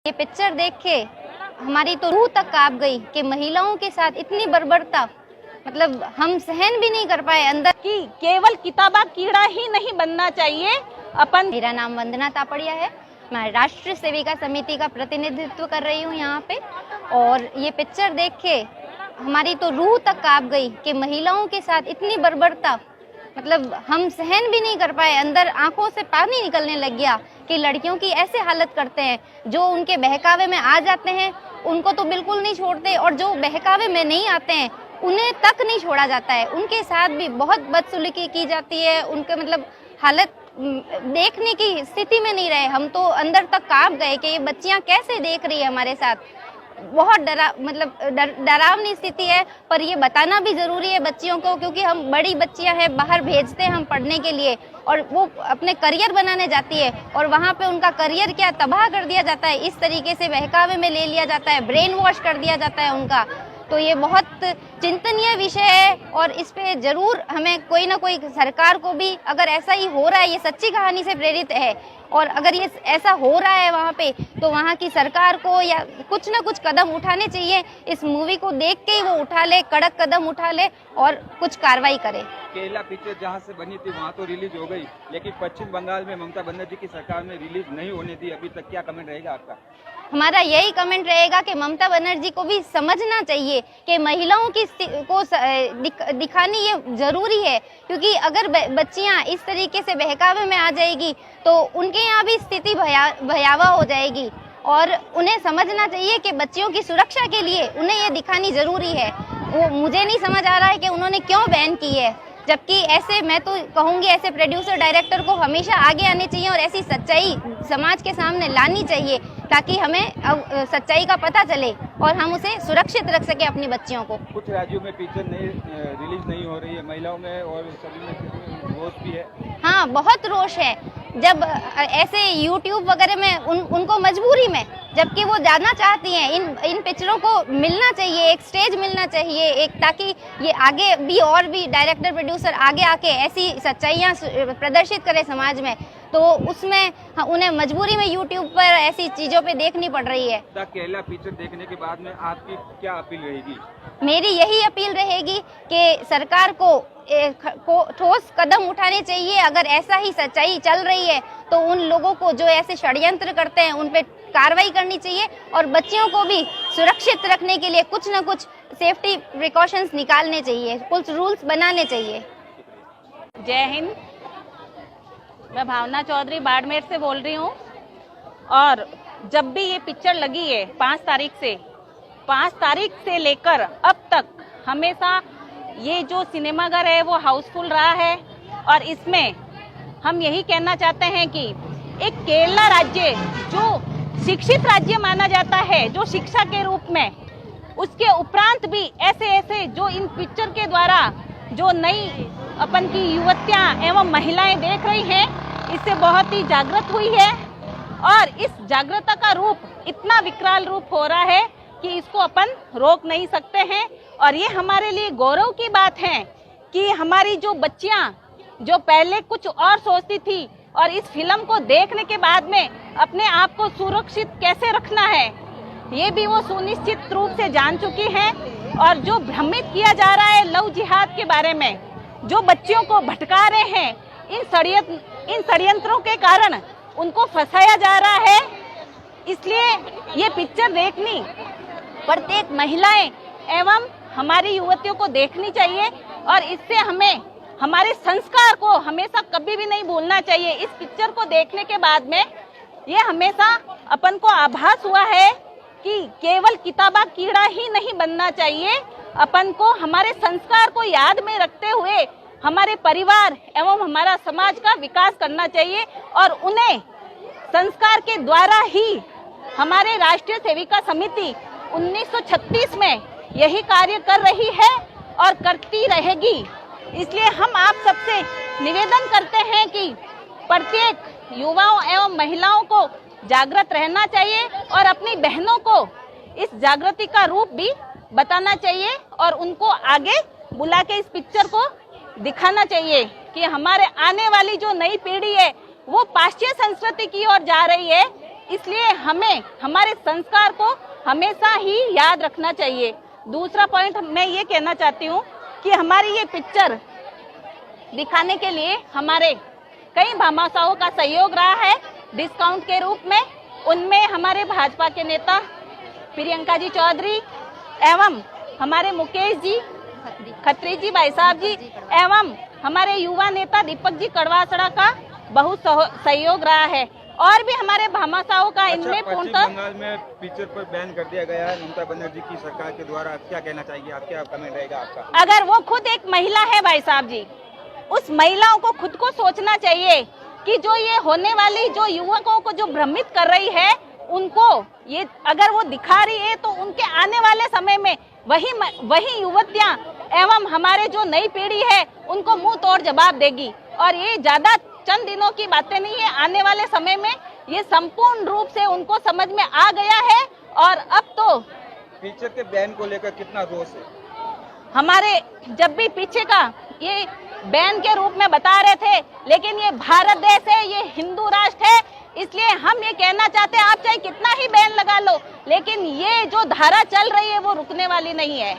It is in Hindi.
ये पिक्चर देख के हमारी तो रूह तक कांप गई कि महिलाओं के साथ इतनी बर्बरता, मतलब हम सहन भी नहीं कर पाए अंदर कि केवल किताबा कीड़ा ही नहीं बनना चाहिए अपन। मेरा नाम वंदना तापड़िया है, मैं राष्ट्रीय सेविका समिति का प्रतिनिधित्व कर रही हूँ यहाँ पे। और ये पिक्चर देख के हमारी तो रूह तक कांप गई कि महिलाओं के साथ इतनी बर्बरता, मतलब हम सहन भी नहीं कर पाए। अंदर आंखों से पानी निकलने लग गया कि लड़कियों की ऐसे हालत करते हैं। जो उनके बहकावे में आ जाते हैं उनको तो बिल्कुल नहीं छोड़ते, और जो बहकावे में नहीं आते हैं उन्हें तक नहीं छोड़ा जाता है। उनके साथ भी बहुत बदसलूकी की जाती है। उनके मतलब हालत देखने की स्थिति में नहीं रहे। हम तो अंदर तक कांप गए कि ये बच्चियां कैसे देख रही है हमारे साथ। बहुत डरावनी स्थिति है, पर ये बताना भी जरूरी है बच्चियों को, क्योंकि हम बड़ी बच्चियां हैं, बाहर भेजते हैं हम पढ़ने के लिए, और वो अपने करियर बनाने जाती है और वहाँ पे उनका करियर क्या तबाह कर दिया जाता है। इस तरीके से बहकावे में ले लिया जाता है, ब्रेन वॉश कर दिया जाता है उनका। तो ये बहुत चिंतनीय विषय है, और इस पे जरूर हमें कोई ना कोई, सरकार को भी, अगर ऐसा ही हो रहा है, ये सच्ची कहानी से प्रेरित है, और अगर ये ऐसा हो रहा है वहाँ पे, तो वहाँ की सरकार को या कुछ ना कुछ कदम उठाने चाहिए। इस मूवी को देख के ही वो उठा ले, कड़क कदम उठा ले और कुछ कार्रवाई करे। केरला पिक्चर जहाँ से बनी थी वहाँ तो रिलीज हो गई, लेकिन पश्चिम बंगाल में ममता बनर्जी की सरकार ने रिलीज नहीं होने दी अभी तक। क्या कमेंट रहेगा आपका? हमारा यही कमेंट रहेगा कि ममता बनर्जी को भी समझना चाहिए कि महिलाओं की को दिखानी ये जरूरी है, क्योंकि अगर बच्चियां इस तरीके से बहकावे में आ जाएगी तो उनके यहाँ भी स्थिति भयावह हो जाएगी। और उन्हें समझना चाहिए कि बच्चियों की सुरक्षा के लिए उन्हें ये दिखानी जरूरी है। वो मुझे नहीं समझ आ रहा है कि उन्होंने क्यों बैन की है, जबकि ऐसे, मैं तो कहूँगी, ऐसे प्रोड्यूसर डायरेक्टर को हमेशा आगे आने चाहिए और ऐसी सच्चाई समाज के सामने लानी चाहिए, ताकि हमें सच्चाई का पता चले और हम उसे सुरक्षित रख सके अपनी बच्चियों को। कुछ राज्यों में पिक्चर रिलीज नहीं हो रही है, महिलाओं में और सभी में रोष भी है। हाँ, बहुत रोष है। जब ऐसे YouTube वगैरह में उनको मजबूरी में, जबकि वो जाना चाहती हैं, इन पिक्चरों को मिलना चाहिए, एक स्टेज मिलना चाहिए, एक, ताकि ये आगे भी और भी डायरेक्टर प्रोड्यूसर आगे आके ऐसी सच्चाइयाँ प्रदर्शित करें समाज में। तो उसमें उन्हें मजबूरी में YouTube पर ऐसी चीजों पे देखनी पड़ रही है। केरला पिक्चर देखने के बाद में आपकी क्या अपील रहेगी? मेरी यही अपील रहेगी कि सरकार को ठोस कदम उठाने चाहिए। अगर ऐसा ही सच्चाई चल रही है तो उन लोगों को जो ऐसे षड्यंत्र करते हैं उन पे कार्रवाई करनी चाहिए, और बच्चियों को भी सुरक्षित रखने के लिए कुछ न कुछ सेफ्टी प्रिकॉशंस निकालने चाहिए, कुछ रूल्स बनाने चाहिए। जय हिंद। मैं भावना चौधरी बाड़मेर से बोल रही हूँ। और जब भी ये पिक्चर लगी है 5 तारीख से लेकर अब तक हमेशा ये जो सिनेमाघर है वो हाउसफुल रहा है। और इसमें हम यही कहना चाहते हैं कि एक केरला राज्य जो शिक्षित राज्य माना जाता है, जो शिक्षा के रूप में, उसके उपरांत भी ऐसे जो इन पिक्चर के द्वारा जो नई अपन की युवतियां एवं महिलाएं देख रही हैं, इससे बहुत ही जागृत हुई है। और इस जागृतता का रूप इतना विकराल रूप हो रहा है कि इसको अपन रोक नहीं सकते हैं। और ये हमारे लिए गौरव की बात है कि हमारी जो बच्चियां जो पहले कुछ और सोचती थी, और इस फिल्म को देखने के बाद में अपने आप को सुरक्षित कैसे रखना है ये भी वो सुनिश्चित रूप से जान चुकी हैं। और जो भ्रमित किया जा रहा है लव जिहाद के बारे में, जो बच्चियों को भटका रहे हैं, इन षड्यंत्रों के कारण उनको फंसाया जा रहा है। इसलिए ये पिक्चर देखनी प्रत्येक महिलाएं एवं हमारी युवतियों को देखनी चाहिए, और इससे हमें हमारे संस्कार को हमेशा कभी भी नहीं भूलना चाहिए। इस पिक्चर को देखने के बाद में ये हमेशा अपन को आभास हुआ है कि केवल किताबा कीड़ा ही नहीं बनना चाहिए। अपन को हमारे संस्कार को याद में रखते हुए हमारे परिवार एवं हमारा समाज का विकास करना चाहिए, और उन्हें संस्कार के द्वारा ही हमारे राष्ट्रीय सेविका समिति 1936 में यही कार्य कर रही है और करती रहेगी। इसलिए हम आप सबसे निवेदन करते हैं कि प्रत्येक युवाओं एवं महिलाओं को जागृत रहना चाहिए, और अपनी बहनों को इस जागृति का रूप भी बताना चाहिए, और उनको आगे बुला के इस पिक्चर को दिखाना चाहिए कि हमारे आने वाली जो नई पीढ़ी है वो पाश्चात्य संस्कृति की ओर जा रही है, इसलिए हमें हमारे संस्कार को हमेशा ही याद रखना चाहिए। दूसरा पॉइंट मैं ये कहना चाहती हूँ कि हमारी ये पिक्चर दिखाने के लिए हमारे कई भामाशाहों का सहयोग रहा है डिस्काउंट के रूप में। उनमें हमारे भाजपा के नेता प्रियंका जी चौधरी एवं हमारे मुकेश जी खत्री जी भाई साहब जी एवं हमारे युवा नेता दीपक जी कड़वासड़ा का बहुत सहयोग रहा है और भी हमारे भामाशाहों का इनमें पूर्णतः। पश्चिम बंगाल में पिक्चर पर बैन कर दिया गया है ममता बनर्जी की सरकार के द्वारा, क्या कहना चाहिए आप, क्या कमेंट रहेगा आपका? अगर वो खुद एक महिला है भाई साहब जी, उस महिलाओं को खुद को सोचना चाहिए कि जो ये होने वाली जो युवकों को जो भ्रमित कर रही है उनको ये अगर वो दिखा रही है तो उनके आने वाले समय में वही युवतियां एवं हमारे जो नई पीढ़ी है उनको मुंह तोड़ जवाब देगी। और ये ज्यादा चंद दिनों की बातें नहीं है, आने वाले समय में ये संपूर्ण रूप से उनको समझ में आ गया है। और अब तो पिक्चर के बैन को लेकर कितना रोष है? हमारे जब भी पीछे का ये बैन के रूप में बता रहे थे, लेकिन ये भारत देश है, ये हिंदू राष्ट्र है, इसलिए हम ये कहना चाहते हैं आप चाहे कितना ही बैन लगा लो, लेकिन ये जो धारा चल रही है वो रुकने वाली नहीं है।